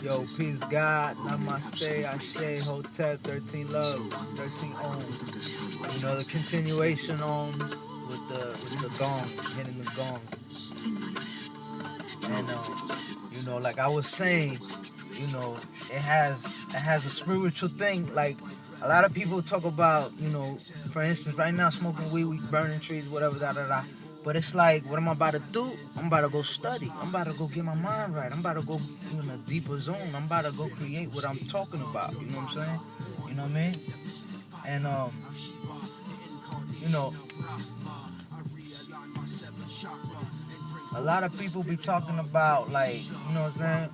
Yo, peace God, namaste, ashe, hotep, 13 love, 13 on. You know, the continuation on with the gong, hitting the gong. And you know, like I was saying, you know, it has a spiritual thing. Like a lot of people talk about, you know, for instance, right now smoking weed, we burning trees, whatever, da da da. But it's like, what I'm about to do? I'm about to go study. I'm about to go get my mind right. I'm about to go in a deeper zone. I'm about to go create what I'm talking about. You know what I'm saying? You know what I mean? And you know, a lot of people be talking about, like, you know what I'm saying?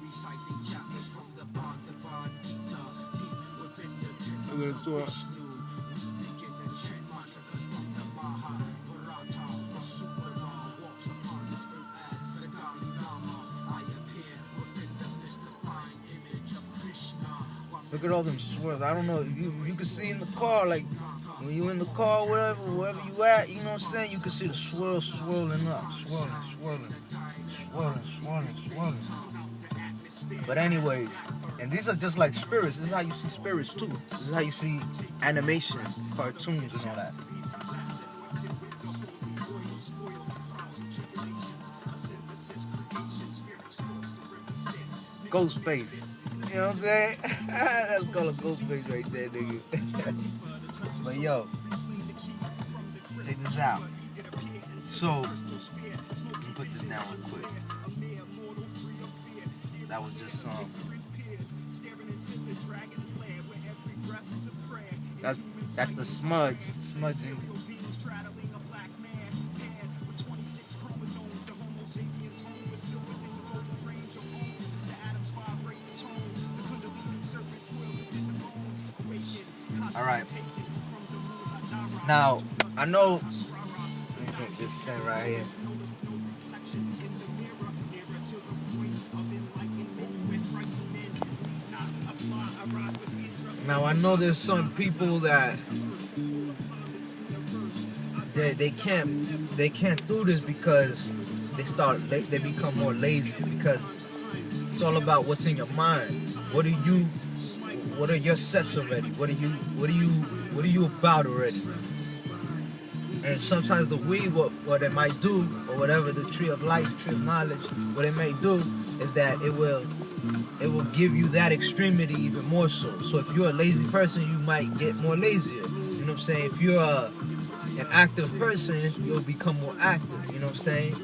Look at all them swirls. I don't know if you can see in the car, like when you in the car, wherever you at, you know what I'm saying? You can see the swirls swirling up, swirling. But anyways, and these are just like spirits. This is how you see spirits too. This is how you see animation, cartoons, and all that. Ghost face. You know what I'm saying? That's called a ghost face right there, nigga. But yo, check this out. So, let me put this down real quick. That was just that's the smudging. All right. Now I know. Let me take this thing right here. Now I know there's some people that they can't do this because they become more lazy, because it's all about what's in your mind. What are your sets already? What are you about already? And sometimes the weed, what it might do, or whatever, the tree of life, tree of knowledge, what it may do is that it will give you that extremity even more so. So if you're a lazy person, you might get more lazier. You know what I'm saying? If you're an active person, you'll become more active. You know what I'm saying?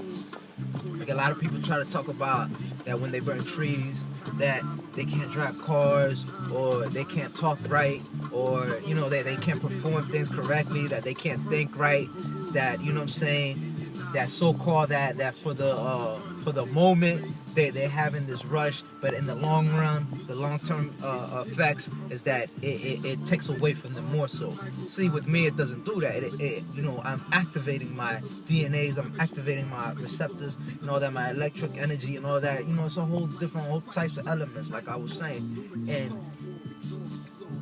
Like a lot of people try to talk about that when they burn trees, that they can't drive cars, or they can't talk right, or, you know, they can't perform things correctly, that they can't think right, that, you know what I'm saying, that so-called that for the moment they're having this rush, but in the long run, the long-term effects is that it takes away from them more so. See, with me, it doesn't do that. You know, I'm activating my DNAs, I'm activating my receptors, and all that, my electric energy and all that. You know, it's a whole types of elements, like I was saying,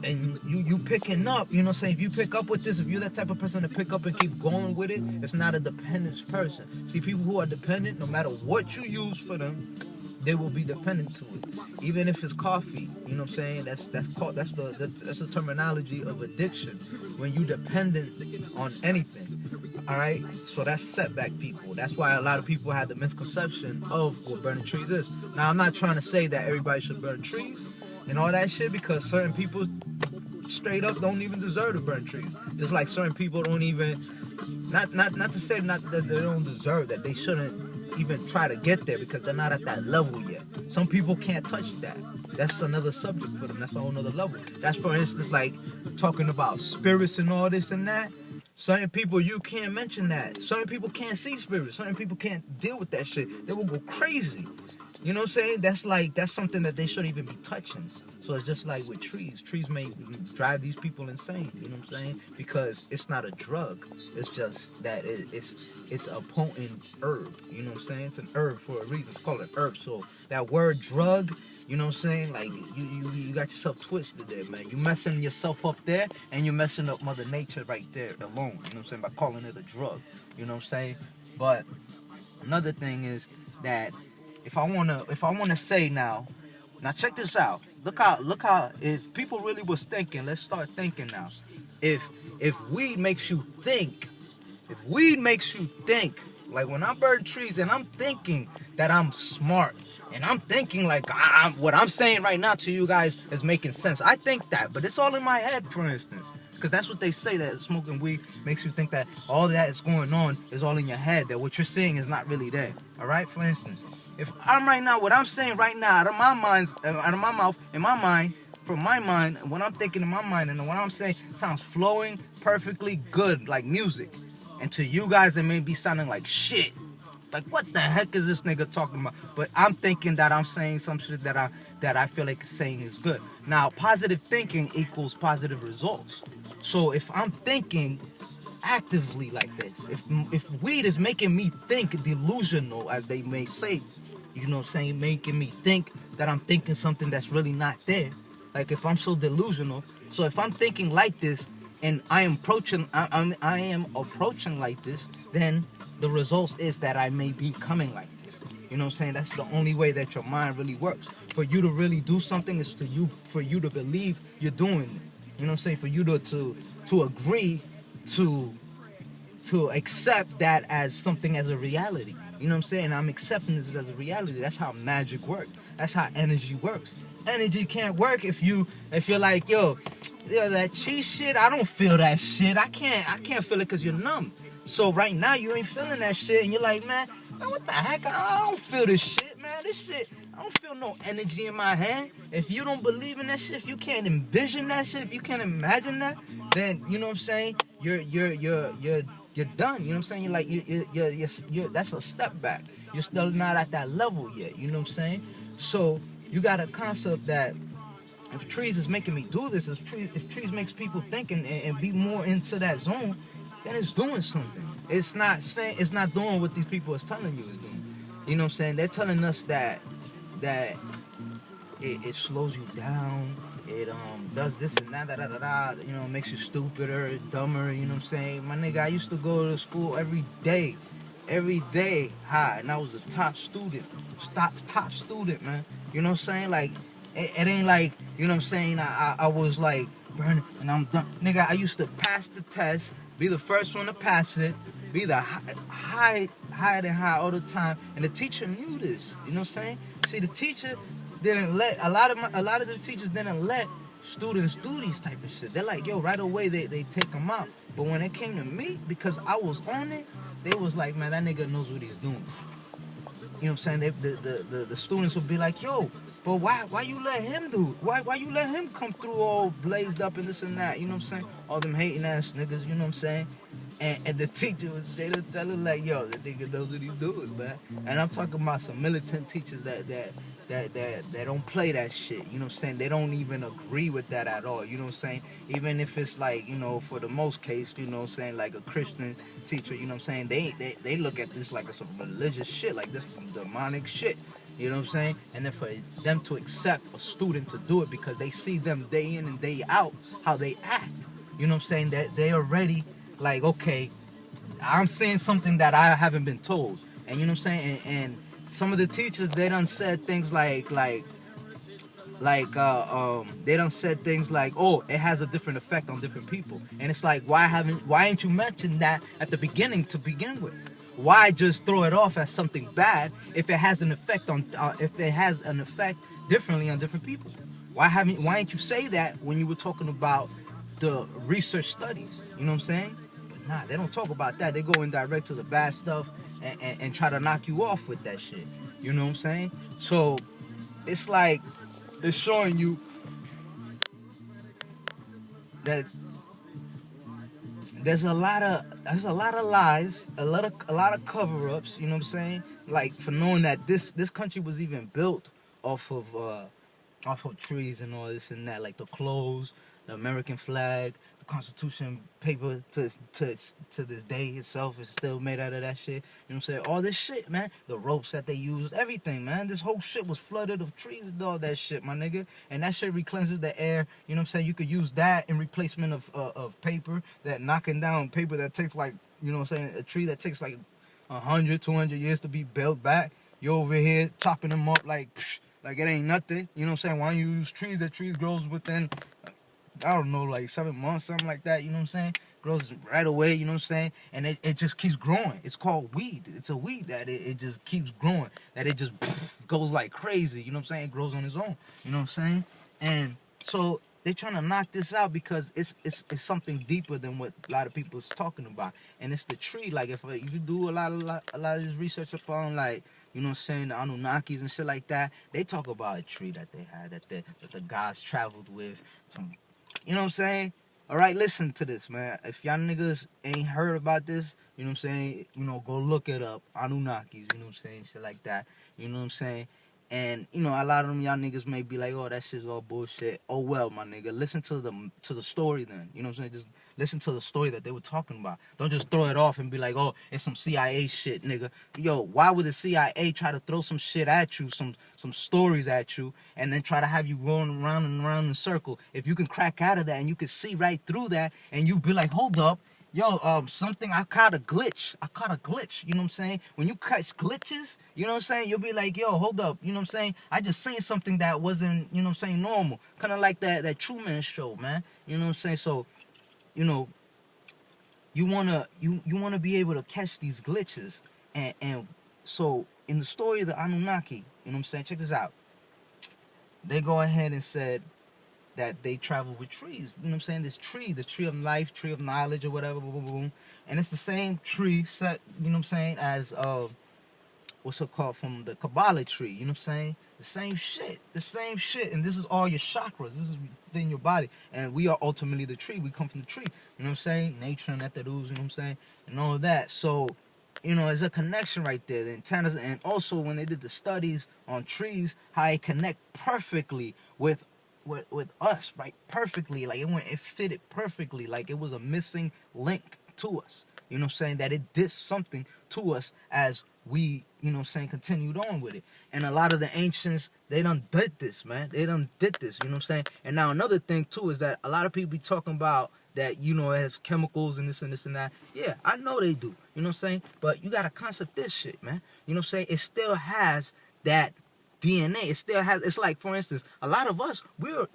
and you picking up, you know what I'm saying? If you pick up with this, if you're that type of person to pick up and keep going with it, it's not a dependent person. See, people who are dependent, no matter what you use for them, they will be dependent to it. Even if it's coffee, you know what I'm saying? That's the terminology of addiction. When you dependent on anything. All right, so that's setback people. That's why a lot of people have the misconception of what burning trees is. Now, I'm not trying to say that everybody should burn trees and all that shit, because certain people straight up don't even deserve to burn trees. Just like certain people don't even, not to say not that they don't deserve that, they shouldn't even try to get there because they're not at that level yet. Some people can't touch that. That's another subject for them. That's a whole nother level. That's, for instance, like talking about spirits and all this and that. Certain people, you can't mention that. Certain people can't see spirits. Certain people can't deal with that shit. They will go crazy. You know what I'm saying? That's something that they shouldn't even be touching. So it's just like with trees. Trees may drive these people insane. You know what I'm saying? Because it's not a drug. It's just that it's a potent herb. You know what I'm saying? It's an herb for a reason. It's called an herb. So that word drug, you know what I'm saying? Like you got yourself twisted there, man. You messing yourself up there, and you're messing up Mother Nature right there alone. You know what I'm saying? By calling it a drug. You know what I'm saying? But another thing is that if I wanna say now, Now check this out. Look how if people really was thinking, let's start thinking now. If weed makes you think, if weed makes you think, like when I burn trees and I'm thinking that I'm smart, and I'm thinking like what I'm saying right now to you guys is making sense. I think that, but it's all in my head, for instance. Because that's what they say, that smoking weed makes you think that all that is going on is all in your head, that what you're saying is not really there. All right? For instance, if I'm right now, what I'm saying right now out of my mind, out of my mouth, in my mind, from my mind, and what I'm thinking in my mind, and what I'm saying sounds flowing perfectly good, like music. And to you guys, it may be sounding like shit. Like, what the heck is this nigga talking about? But I'm thinking that I'm saying some shit that I feel like saying is good. Now, positive thinking equals positive results. So if I'm thinking actively like this, if weed is making me think delusional, as they may say, you know what I'm saying, making me think that I'm thinking something that's really not there. Like if I'm so delusional, so if I'm thinking like this and I am approaching like this, then the result is that I may be coming like this. You know what I'm saying? That's the only way that your mind really works. For you to really do something is for you to believe you're doing it. You know what I'm saying? For you to agree to accept that as something, as a reality. You know what I'm saying? I'm accepting this as a reality. That's how magic works. That's how energy works. Energy can't work if you're like, yo, that cheese shit, I don't feel that shit. I can't feel it because you're numb. So right now you ain't feeling that shit, and you're like, man, what the heck? I don't feel this shit, man. This shit, I don't feel no energy in my hand. If you don't believe in that shit, if you can't envision that shit, if you can't imagine that, then you know what I'm saying, you're done. You know what I'm saying? You're like, you're that's a step back. You're still not at that level yet. You know what I'm saying? So you got a concept that if trees is making me do this, if trees makes people think and be more into that zone, then it's doing something. It's not doing what these people is telling you it's doing. You know what I'm saying? They're telling us that it slows you down. It does this and that, you know, makes you stupider, dumber. You know what I'm saying? My nigga, I used to go to school every day high, and I was the top student, man. You know what I'm saying? Like, it ain't like, you know what I'm saying, I was like burning and I'm done. Nigga, I used to pass the test, be the first one to pass it, be the higher than high all the time, and the teacher knew this. You know what I'm saying? See, the teacher didn't let a lot of the teachers didn't let students do these type of shit. They're like, yo, right away they take them out. But when it came to me, because I was on it, they was like, man, that nigga knows what he's doing. You know what I'm saying? The students would be like, yo, but why you let him do it? Why you let him come through all blazed up and this and that? You know what I'm saying? All them hating ass niggas, you know what I'm saying? And the teacher was straight up telling like, yo, that nigga knows what he's doing, man. And I'm talking about some militant teachers that don't play that shit. You know what I'm saying? They don't even agree with that at all. You know what I'm saying? Even if it's like, you know, for the most case, you know what I'm saying, like a Christian teacher, you know what I'm saying? They look at this like some religious shit, like this some demonic shit. You know what I'm saying? And then for them to accept a student to do it because they see them day in and day out, how they act. You know what I'm saying? That they already like, okay, I'm saying something that I haven't been told. And you know what I'm saying? And some of the teachers, they done said things like they done said things like, oh, it has a different effect on different people. And it's like, why ain't you mentioned that at the beginning to begin with? Why just throw it off as something bad if it has an effect differently on different people? Why ain't you say that when you were talking about the research studies? You know what I'm saying? But nah, they don't talk about that. They go in direct to the bad stuff and try to knock you off with that shit. You know what I'm saying? So it's like it's showing you that there's a lot of lies, a lot of cover-ups, you know what I'm saying? Like for knowing that this country was even built off of trees and all this and that, like the clothes, the American flag, the Constitution paper to this day itself is still made out of that shit. You know what I'm saying? All this shit, man. The ropes that they used, everything, man. This whole shit was flooded of trees and all that shit, my nigga. And that shit recleanses the air. You know what I'm saying? You could use that in replacement of paper, that knocking down paper that takes like, you know what I'm saying, a tree that takes like 100, 200 years to be built back. You're over here chopping them up like, Like it ain't nothing. You know what I'm saying? Why don't you use trees? That trees grows within, I don't know, like 7 months, something like that. You know what I'm saying? Grows right away. You know what I'm saying? And it just keeps growing. It's called weed. It's a weed that it just keeps growing. That it just goes like crazy. You know what I'm saying? It grows on its own. You know what I'm saying? And so they're trying to knock this out because it's something deeper than what a lot of people's talking about. And it's the tree. Like if you do a lot of this research upon, like, you know what I'm saying, the Anunnakis and shit like that, they talk about a tree that they had, that the gods traveled with. You know what I'm saying? All right, listen to this, man. If y'all niggas ain't heard about this, you know what I'm saying, you know, go look it up. Anunnakis, you know what I'm saying, shit like that. You know what I'm saying? And, you know, a lot of them y'all niggas may be like, oh, that shit's all bullshit. Oh, well, my nigga, listen to the story then. You know what I'm saying? Just listen to the story that they were talking about. Don't just throw it off and be like, oh, it's some CIA shit, nigga. Yo, why would the CIA try to throw some shit at you, some stories at you, and then try to have you going around and around in a circle? If you can crack out of that and you can see right through that and you be like, hold up, yo, I caught a glitch. You know what I'm saying? When you catch glitches, you know what I'm saying? You'll be like, yo, hold up. You know what I'm saying? I just seen something that wasn't, you know what I'm saying, normal. Kind of like that Truman Show, man. You know what I'm saying? So, you know, you wanna be able to catch these glitches. And so in the story of the Anunnaki, you know what I'm saying? Check this out. They go ahead and said that they travel with trees. You know what I'm saying? This tree, the tree of life, tree of knowledge, or whatever, boom, boom, boom. And it's the same tree set, you know what I'm saying, as what's it called, from the KaBallaH tree. You know what I'm saying? The same shit. And this is all your chakras. This is within your body. And we are ultimately the tree. We come from the tree. You know what I'm saying? Nature and Ethereals, you know what I'm saying? And all of that. So, you know, there's a connection right there. The antennas, and also when they did the studies on trees, how it connect perfectly with us, right? Perfectly. Like it fitted perfectly. Like it was a missing link to us. You know what I'm saying? That it did something to us as we, you know what I'm saying, continued on with it. And a lot of the ancients, they done did this, man. They done did this, you know what I'm saying? And now another thing too is that a lot of people be talking about that, you know, it has chemicals and this and this and that. Yeah, I know they do, you know what I'm saying? But you gotta concept this shit, man. You know what I'm saying? It still has that DNA. It still has, it's like, for instance, a lot of us, we are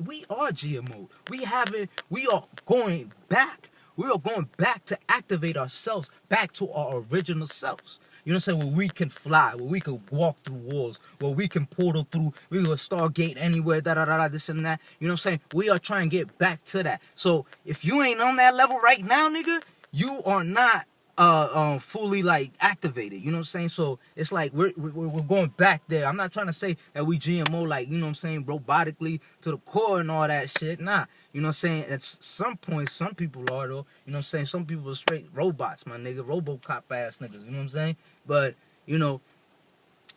GMO. We are going back. We are going back to activate ourselves back to our original selves. You know what I'm saying? Where we can fly, where we can walk through walls, where we can portal through, we can stargate anywhere, this and that. You know what I'm saying? We are trying to get back to that. So if you ain't on that level right now, nigga, you are not fully like activated. You know what I'm saying? So it's like we're going back there. I'm not trying to say that we GMO, like, you know what I'm saying, robotically to the core and all that shit. Nah. You know what I'm saying? At some point, some people are, though. You know what I'm saying? Some people are straight robots, my nigga. Robocop ass niggas. You know what I'm saying? But, you know,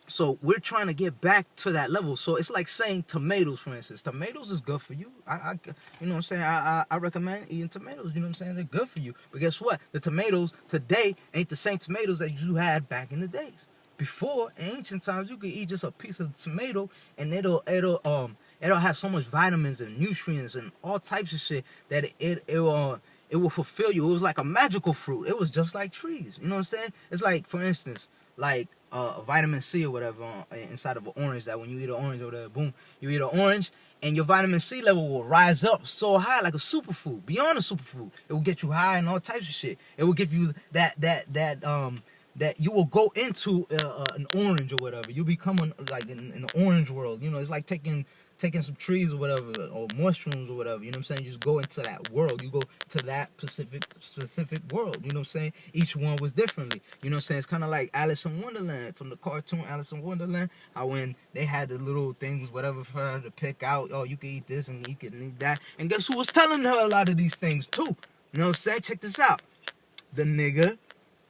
so we're trying to get back to that level. So it's like saying tomatoes, for instance. Tomatoes is good for you. You know what I'm saying? I recommend eating tomatoes. You know what I'm saying? They're good for you. But guess what? The tomatoes today ain't the same tomatoes that you had back in the days. Before, in ancient times, you could eat just a piece of tomato and it'll have so much vitamins and nutrients and all types of shit that it will fulfill you. It was like a magical fruit. It was just like trees. You know what I'm saying? It's like, for instance, like vitamin C or whatever inside of an orange, that when you eat an orange or whatever, boom, you eat an orange and your vitamin C level will rise up so high, like a superfood, beyond a superfood. It will get you high and all types of shit. It will give you that you will go into an orange or whatever. You become like in the orange world. You know, it's like taking some trees or whatever, or mushrooms or whatever. You know what I'm saying? You just go into that world. You go to that specific world. You know what I'm saying? Each one was differently. You know what I'm saying? It's kind of like Alice in Wonderland, from the cartoon Alice in Wonderland. How when they had the little things, whatever, for her to pick out. Oh, you can eat this and you can eat that. And guess who was telling her a lot of these things too? You know what I'm saying? Check this out. The nigga,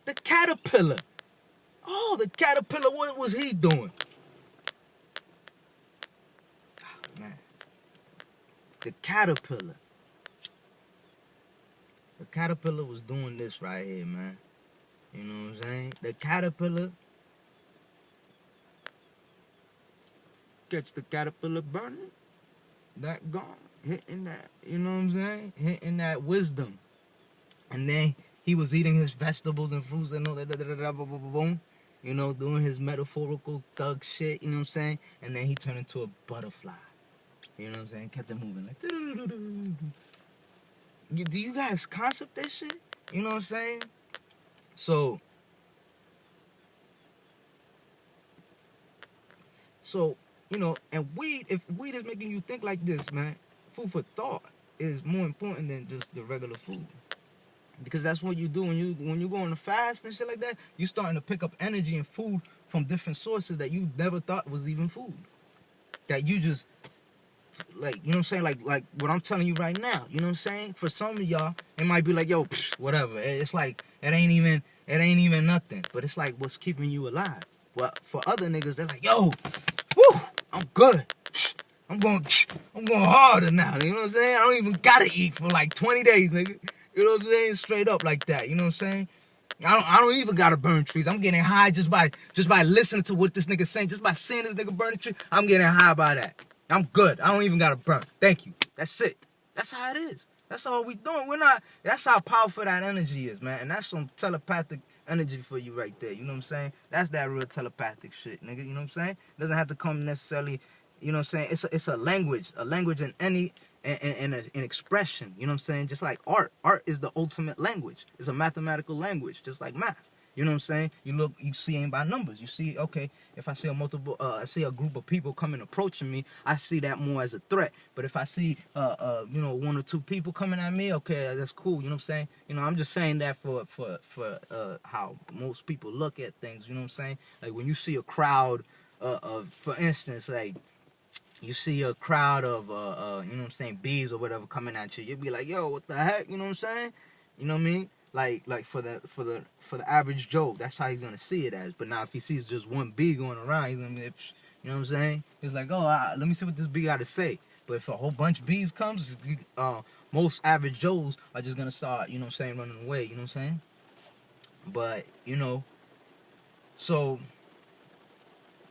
the caterpillar. Oh, the caterpillar, what was he doing? Oh, man. The caterpillar. The caterpillar was doing this right here, man. You know what I'm saying? The caterpillar gets the caterpillar burning. That gone. Hitting that, you know what I'm saying? Hitting that wisdom. And then he was eating his vegetables and fruits and all that, boom. you know, doing his metaphorical thug shit, you know what I'm saying? And then he turned into a butterfly. You know what I'm saying? Kept it moving like. Do you guys concept that shit? You know what I'm saying? So, you know, and weed, if weed is making you think like this, man, food for thought is more important than just the regular food. Because that's what you do when you go on a fast and shit like that. You starting to pick up energy and food from different sources that you never thought was even food. That you just, like, you know what I'm saying? Like what I'm telling you right now. You know what I'm saying? For some of y'all, it might be like, yo, whatever. It's like, it ain't even nothing. But it's like what's keeping you alive. Well, for other niggas, they're like, yo, woo, I'm good. I'm going harder now. You know what I'm saying? I don't even gotta eat for like 20 days, nigga. You know what I'm saying? Straight up like that. You know what I'm saying? I don't even gotta burn trees. I'm getting high just by listening to what this nigga's saying. Just by seeing this nigga burn a tree, I'm getting high by that. I'm good. I don't even gotta burn. Thank you. That's it. That's how it is. That's all we doing. That's how powerful that energy is, man. And that's some telepathic energy for you right there. You know what I'm saying? That's that real telepathic shit, nigga. You know what I'm saying? It doesn't have to come necessarily, you know what I'm saying? It's a language in any an expression, you know what I'm saying? Just like art. Art is the ultimate language. It's a mathematical language, just like math. You know what I'm saying? You see it by numbers. You see, okay, if I see I see a group of people coming approaching me, I see that more as a threat. But if I see, you know, one or two people coming at me, okay, that's cool. You know what I'm saying? You know, I'm just saying that for how most people look at things. You know what I'm saying? Like when you see a crowd of, for instance, like, you see a crowd of, you know what I'm saying, bees or whatever coming at you, you'll be like, yo, what the heck, you know what I'm saying? You know what I mean? Like for the average Joe, that's how he's gonna see it as. But now if he sees just one bee going around, he's gonna be, you know what I'm saying? He's like, oh, let me see what this bee got to say. But if a whole bunch of bees comes, most average Joes are just gonna start, you know what I'm saying, running away, you know what I'm saying? But, you know, so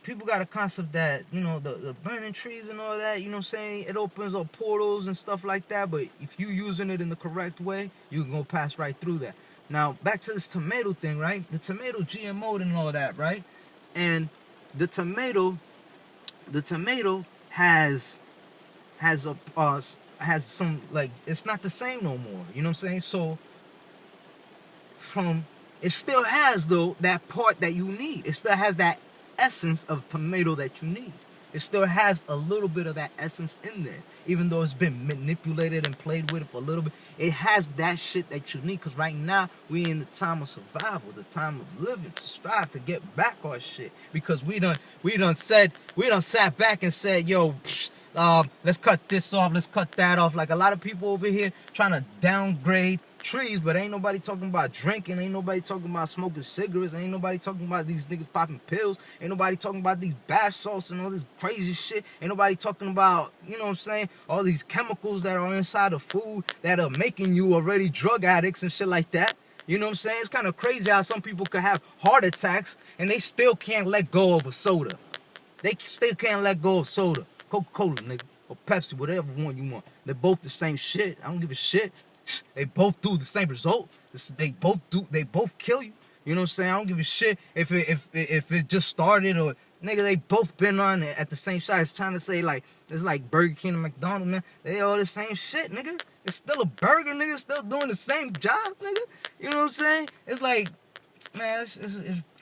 people got a concept that, you know, the burning trees and all that, you know what I'm saying, it opens up portals and stuff like that, but if you using it in the correct way, you can go pass right through that. Now, back to this tomato thing, right? The tomato GMO'd and all that, right? And the tomato has some, like, it's not the same no more, you know what I'm saying? So, it still has, though, that part that you need. It still has that essence of tomato that you need. It still has a little bit of that essence in there, even though it's been manipulated and played with for a little bit. It has that shit that you need, because right now we in the time of survival, the time of living, to strive to get back our shit, because we done sat back and said, yo, let's cut this off, let's cut that off. Like a lot of people over here trying to downgrade trees, but ain't nobody talking about drinking, ain't nobody talking about smoking cigarettes, ain't nobody talking about these niggas popping pills, ain't nobody talking about these bath salts and all this crazy shit, ain't nobody talking about, you know what I'm saying, all these chemicals that are inside of food that are making you already drug addicts and shit like that. You know what I'm saying? It's kind of crazy how some people could have heart attacks and they still can't let go of a soda. They still can't let go of soda. Coca-Cola, nigga, or Pepsi, whatever one you want. They're both the same shit. I don't give a shit. They both do the same result. They both kill you. You know what I'm saying? I don't give a shit if it just started or, nigga, they both been on it at the same size. Trying to say, like, it's like Burger King and McDonald's, man. They all the same shit, nigga. It's still a burger, nigga. Still doing the same job, nigga. You know what I'm saying? It's like, man, it's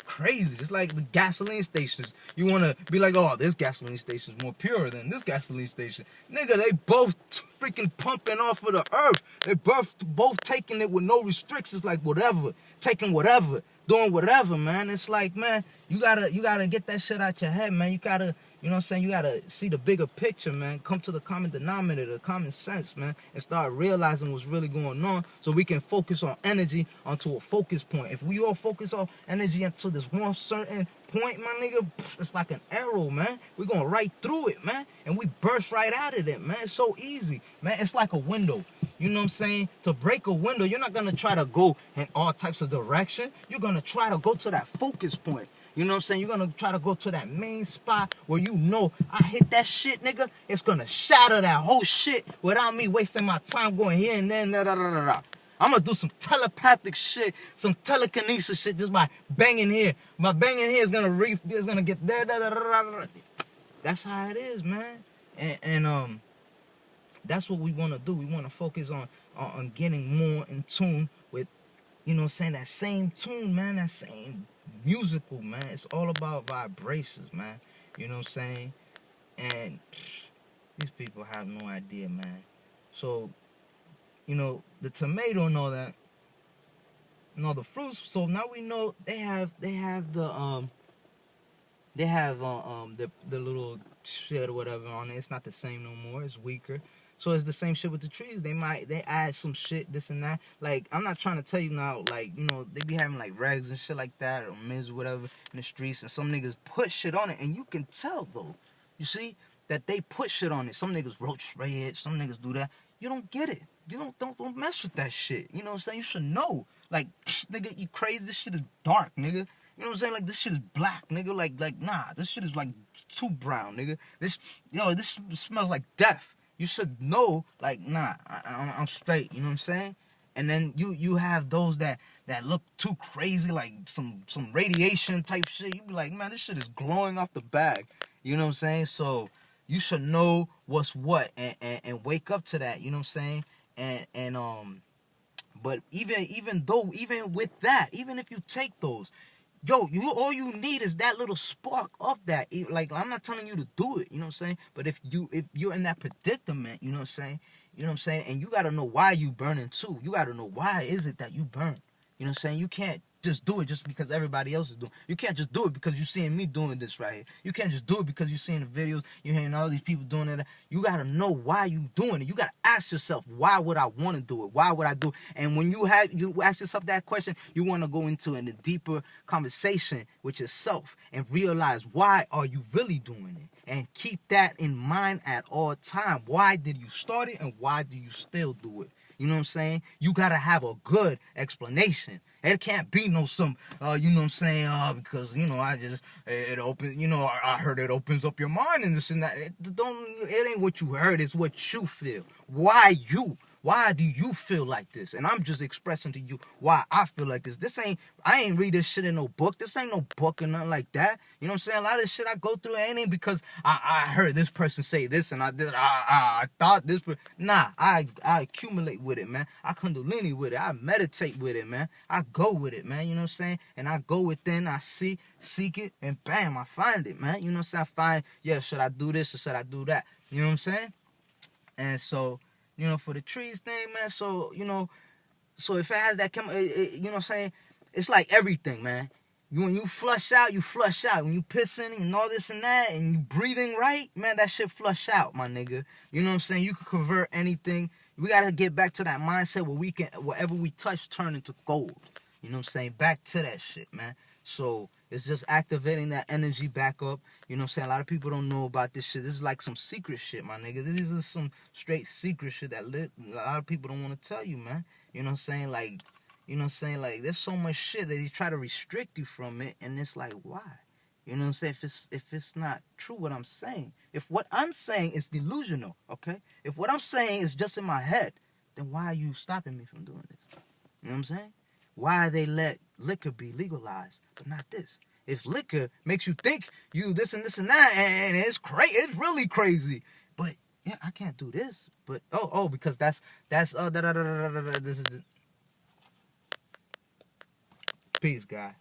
crazy. It's like the gasoline stations. You want to be like, oh, this gasoline station is more pure than this gasoline station. Nigga, they both freaking pumping off of the earth. They both taking it with no restrictions, like whatever. Taking whatever. Doing whatever, man. It's like, man, you gotta get that shit out your head, man. You gotta, you know what I'm saying? You gotta see the bigger picture, man. Come to the common denominator, the common sense, man, and start realizing what's really going on, so we can focus our energy onto a focus point. If we all focus our energy into this one certain point, my nigga, it's like an arrow, man. We're going right through it, man, and we burst right out of it, man. It's so easy, man. It's like a window. You know what I'm saying? To break a window, you're not gonna try to go in all types of direction. You're gonna try to go to that focus point. You know what I'm saying? You're going to try to go to that main spot where you know, I hit that shit, nigga. It's going to shatter that whole shit without me wasting my time going here and then, da da da da da. I'm gonna do some telepathic shit, some telekinesis shit just by banging here. My banging here is gonna get there. That's how it is, man. And that's what we want to do. We want to focus on getting more in tune with, you know what I'm saying, that same tune, man, that same musical, man. It's all about vibrations, man. You know what I'm saying? And these people have no idea, man. So, you know, the tomato and all that, and all the fruits. So now we know they have the little shit or whatever on it. It's not the same no more. It's weaker. So it's the same shit with the trees. They add some shit, this and that. Like, I'm not trying to tell you now, like, you know, they be having like regs and shit like that, or mids or whatever in the streets, and some niggas put shit on it, and you can tell though. You see that they put shit on it. Some niggas roach spray it. Some niggas do that. You don't get it. You don't mess with that shit. You know what I'm saying? You should know. Like, nigga, you crazy? This shit is dark, nigga. You know what I'm saying? Like, this shit is black, nigga. Like, nah, this shit is like too brown, nigga. This smells like death. You should know, like, nah, I'm straight. You know what I'm saying? And then you have those that look too crazy, like some radiation type shit. You be like, man, this shit is glowing off the bag. You know what I'm saying? So you should know what's what and wake up to that. You know what I'm saying? But even with that, even if you take those, yo, all you need is that little spark of that. Like, I'm not telling you to do it, you know what I'm saying? But if you're in that predicament, you know what I'm saying? And you gotta know why you burning too. You gotta know why is it that you burn. You know what I'm saying? You can't just do it just because everybody else is doing it. You can't just do it because you're seeing me doing this right here. You can't just do it because you're seeing the videos, you're hearing all these people doing it. You gotta know why you doing it. You gotta ask yourself, why would I want to do it? Why would I do it? And when you ask yourself that question, you want to go into a deeper conversation with yourself and realize, why are you really doing it? And keep that in mind at all time. Why did you start it and why do you still do it? You know what I'm saying? You gotta have a good explanation. It can't be you know what I'm saying, because, you know, it opens, you know, I heard it opens up your mind and this and that. It ain't what you heard, it's what you feel. Why you? Why do you feel like this? And I'm just expressing to you why I feel like this. I ain't read this shit in no book. This ain't no book or nothing like that. You know what I'm saying? A lot of shit I go through ain't because I heard this person say this and I thought this. Nah, I accumulate with it, man. I kundalini with it. I meditate with it, man. I go with it, man. You know what I'm saying? And I go within, I seek it, and bam, I find it, man. You know what I'm saying? I find, yeah, should I do this or should I do that? You know what I'm saying? And so, you know, for the trees thing, man, so, you know, so if it has that chemical, you know what I'm saying, it's like everything, man. When you flush out, you flush out. When you pissing and all this and that, and you breathing right, man, that shit flush out, my nigga. You know what I'm saying? You can convert anything. We got to get back to that mindset where we can, whatever we touch, turn into gold. You know what I'm saying? Back to that shit, man. So it's just activating that energy back up. You know what I'm saying? A lot of people don't know about this shit. This is like some secret shit, my nigga. This is some straight secret shit that a lot of people don't want to tell you, man. You know what I'm saying? Like, you know what I'm saying? Like, there's so much shit that they try to restrict you from it, and it's like, why? You know what I'm saying? If it's not true what I'm saying, if what I'm saying is delusional, okay? If what I'm saying is just in my head, then why are you stopping me from doing this? You know what I'm saying? Why they let liquor be legalized, but not this? If liquor makes you think you this and that, and it's crazy, it's really crazy. But yeah, I can't do this. But because that's this is the peace, guy.